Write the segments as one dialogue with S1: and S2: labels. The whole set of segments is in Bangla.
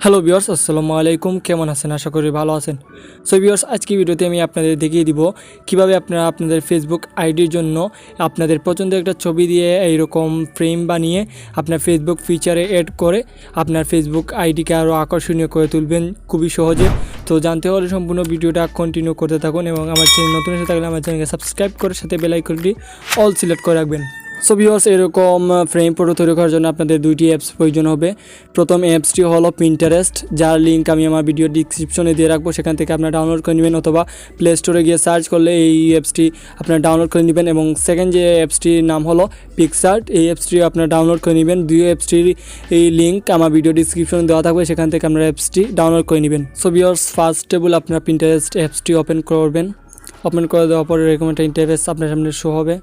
S1: হ্যালো ভিউয়ার্স, আসসালামু আলাইকুম। কেমন আছেন? আশা করি ভালো আছেন। সো ভিউয়ার্স, আজকের ভিডিওতে আমি আপনাদের দেখিয়ে দিব কিভাবে আপনারা আপনাদের ফেসবুক আইডির জন্য আপনাদের পছন্দের একটা ছবি দিয়ে এইরকম ফ্রেম বানিয়ে আপনার ফেসবুক ফিচারে অ্যাড করে আপনার ফেসবুক আইডিকে আরও আকর্ষণীয় করে তুলবেন খুবই সহজে। তো জানতে হলে সম্পূর্ণ ভিডিওটা কন্টিনিউ করতে থাকুন এবং আমার চ্যানেল নতুন এসে থাকলে আমার চ্যানেলকে সাবস্ক্রাইব করে সাথে বেল আইকনটি অল সিলেক্ট করে রাখবেন। সো ভিউয়ার্স, এরকম ফ্রেম ফটো তৈরি করার জন্য আপনাদের দুইটি অ্যাপস প্রয়োজন হবে। প্রথম অ্যাপসটি হলো পিন্টারেস্ট, যার লিঙ্ক আমি আমার ভিডিও ডিসক্রিপশনে দিয়ে রাখবো। সেখান থেকে আপনারা ডাউনলোড করে নেবেন অথবা প্লে স্টোরে গিয়ে সার্চ করলে এই অ্যাপসটি আপনারা ডাউনলোড করে নেবেন। এবং সেকেন্ড যে অ্যাপসটির নাম হলো পিকসার্ট, এই অ্যাপসটি আপনারা ডাউনলোড করে নেবেন। দুই অ্যাপসটির এই লিঙ্ক আমার ভিডিও ডিসক্রিপশনে দেওয়া থাকবে, সেখান থেকে আপনারা অ্যাপসটি ডাউনলোড করে নেবেন। সো ভিউয়ার্স, ফার্স্ট টেবল আপনারা পিন্টারেস্ট অ্যাপসটি ওপেন করবেন। ওপেন করে দেওয়ার পরে এরকম একটা ইন্টারফেস আপনার সামনে শো হবে।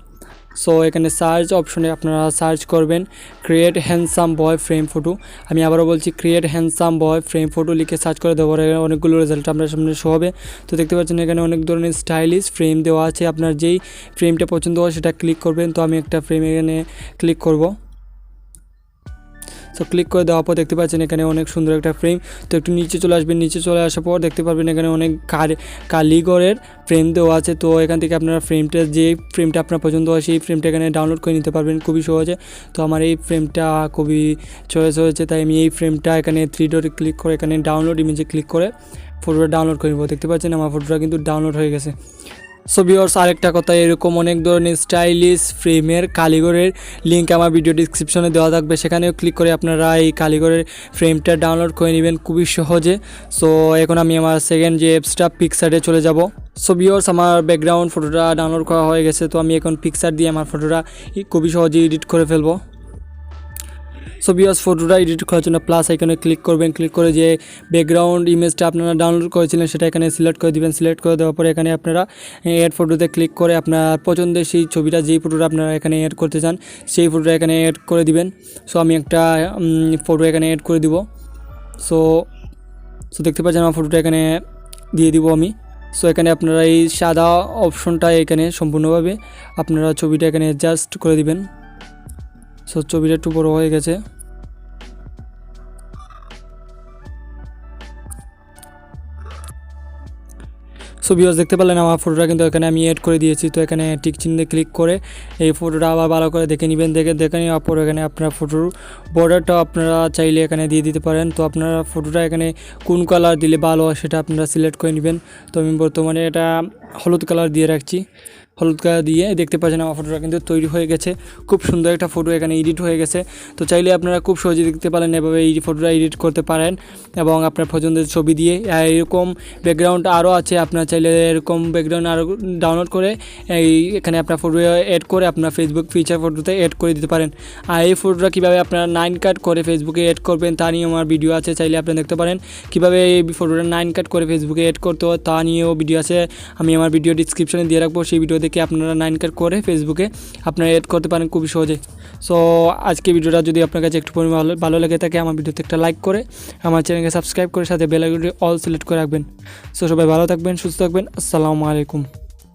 S1: সো এখানে সার্চ অপশনে আপনারা সার্চ করবেন create handsome boy frame photo. আমি আবারও বলছি, create handsome boy frame photo লিখে সার্চ করে দেওয়ার অনেকগুলো রেজাল্ট আপনার সামনে শো হবে। তো দেখতে পাচ্ছেন এখানে অনেক ধরনের স্টাইলিশ ফ্রেম দেওয়া আছে। আপনার যেই ফ্রেমটা পছন্দ হয় সেটা ক্লিক করবেন। তো আমি একটা ফ্রেম এখানে ক্লিক করব। সো ক্লিক করে দেওয়ার পর দেখতে পাচ্ছেন এখানে অনেক সুন্দর একটা ফ্রেম। তো একটু নিচে চলে আসবেন, নিচে চলে আসার পর দেখতে পারবেন এখানে অনেক কালীগড়ের ফ্রেম দেওয়া আছে। তো এখান থেকে আপনারা যে ফ্রেমটা আপনার পছন্দ হয় সেই ফ্রেমটা এখানে ডাউনলোড করে নিতে পারবেন খুবই সহজে। তো আমার এই ফ্রেমটা খুবই চয়েস হয়েছে, তাই আমি এই ফ্রেমটা এখানে 3 ডটে ক্লিক করে এখানে ডাউনলোড ইমেজে ক্লিক করে ফটোটা ডাউনলোড করে নেব। দেখতে পাচ্ছেন আমার ফটোটা কিন্তু ডাউনলোড হয়ে গেছে। সো ভিউয়ার্স, আরেকটা কথা, এরকম অনেক ধরনের স্টাইলিশ ফ্রেমের কালীগড়ের লিঙ্ক আমার ভিডিও ডিসক্রিপশনে দেওয়া থাকবে, সেখানেও ক্লিক করে আপনারা এই কালীগড়ের ফ্রেমটা ডাউনলোড করে নেবেন খুবই সহজে। সো এখন আমি আমার সেকেন্ড যে অ্যাপসটা পিকসার্টে চলে যাব। সো ভিউয়ার্স, আমার ব্যাকগ্রাউন্ড ফটোটা ডাউনলোড করা হয়ে গেছে। তো আমি এখন পিকসার্ট দিয়ে আমার ফটোটা খুবই সহজে এডিট করে ফেলবো। সো ভিউয়ার্স, ফটোটা এডিট করার জন্য প্লাস আইকনে ক্লিক করবেন। ক্লিক করে যে ব্যাকগ্রাউন্ড ইমেজটা আপনারা ডাউনলোড করেছিলেন সেটা এখানে সিলেক্ট করে দিবেন। সিলেক্ট করে দেওয়ার পরে এখানে আপনারা অ্যাড ফটোতে ক্লিক করে আপনার পছন্দের সেই ছবিটা, যেই ফটোটা আপনারা এখানে অ্যাড করতে চান সেই ফটোটা এখানে অ্যাড করে দিবেন। সো আমি একটা ফটো এখানে অ্যাড করে দিব। সো দেখতে পাচ্ছেন আমার ফটোটা এখানে দিয়ে দিব আমি। সো এখানে আপনারা এই সাদা অপশনটা এখানে সম্পূর্ণভাবে আপনারা ছবিটা এখানে অ্যাডজাস্ট করে দিবেন। সো ছবিটা একটু বড় হয়ে গেছে। সো ভিউয়ার্স, দেখতে পেলেন আমার ফটোটা কিন্তু এখানে আমি অ্যাড করে দিয়েছি। তো এখানে টিক চিহ্নে ক্লিক করে এই ফটোটা আবার ভালো করে দেখে নেবেন। দেখে নেওয়ার পর এখানে আপনার ফটোর বর্ডারটা আপনারা চাইলে এখানে দিয়ে দিতে পারেন। তো আপনারা ফটোটা এখানে কোন কালার দিলে ভালো হয় সেটা আপনারা সিলেক্ট করে নেবেন। তো আমি বর্তমানে এটা হলুদ কালার দিয়ে রাখছি। হলুদ কালার দিয়ে দেখতে পাচ্ছেন আমার ফটোটা কিন্তু তৈরি হয়ে গেছে। খুব সুন্দর একটা ফটো এখানে এডিট হয়ে গেছে। তো চাইলে আপনারা খুব সহজে দেখতে পারেন এভাবে এই ফটোটা এডিট করতে পারেন এবং আপনার পছন্দের ছবি দিয়ে। এরকম ব্যাকগ্রাউন্ড আরও আছে, আপনার চাইলে এরকম ব্যাকগ্রাউন্ড আরও ডাউনলোড করে এখানে আপনার ফটো অ্যাড করে আপনার ফেসবুক ফিচার ফটোতে অ্যাড করে দিতে পারেন। আর এই ফটোটা কীভাবে আপনারা 9 কাট করে ফেসবুকে অ্যাড করবেন তা নিয়ে আমার ভিডিও আছে, চাইলে আপনারা দেখতে পারেন। কীভাবে এই ফটোটা 9 কাট করে ফেসবুকে অ্যাড করতে হয় তা নিয়েও ভিডিও আছে, আমি আমার ভিডিও ডিসক্রিপশনে দিয়ে রাখবো। সেই ভিডিও দেখে আপনারা 9 কাট করে ফেসবুকে আপনারা অ্যাড করতে পারেন খুবই সহজে। সো আজকে ভিডিওটা যদি আপনার কাছে একটু পরিমাণ ভালো লাগে থাকে, আমার ভিডিওতে একটা লাইক করে আমার চ্যানেলকে সাবস্ক্রাইব করে সাথে বেল আইকনটি অল সিলেক্ট করে রাখবেন। সো সবাই ভালো থাকবেন, সুস্থ থাকবেন। আসসালামু আলাইকুম।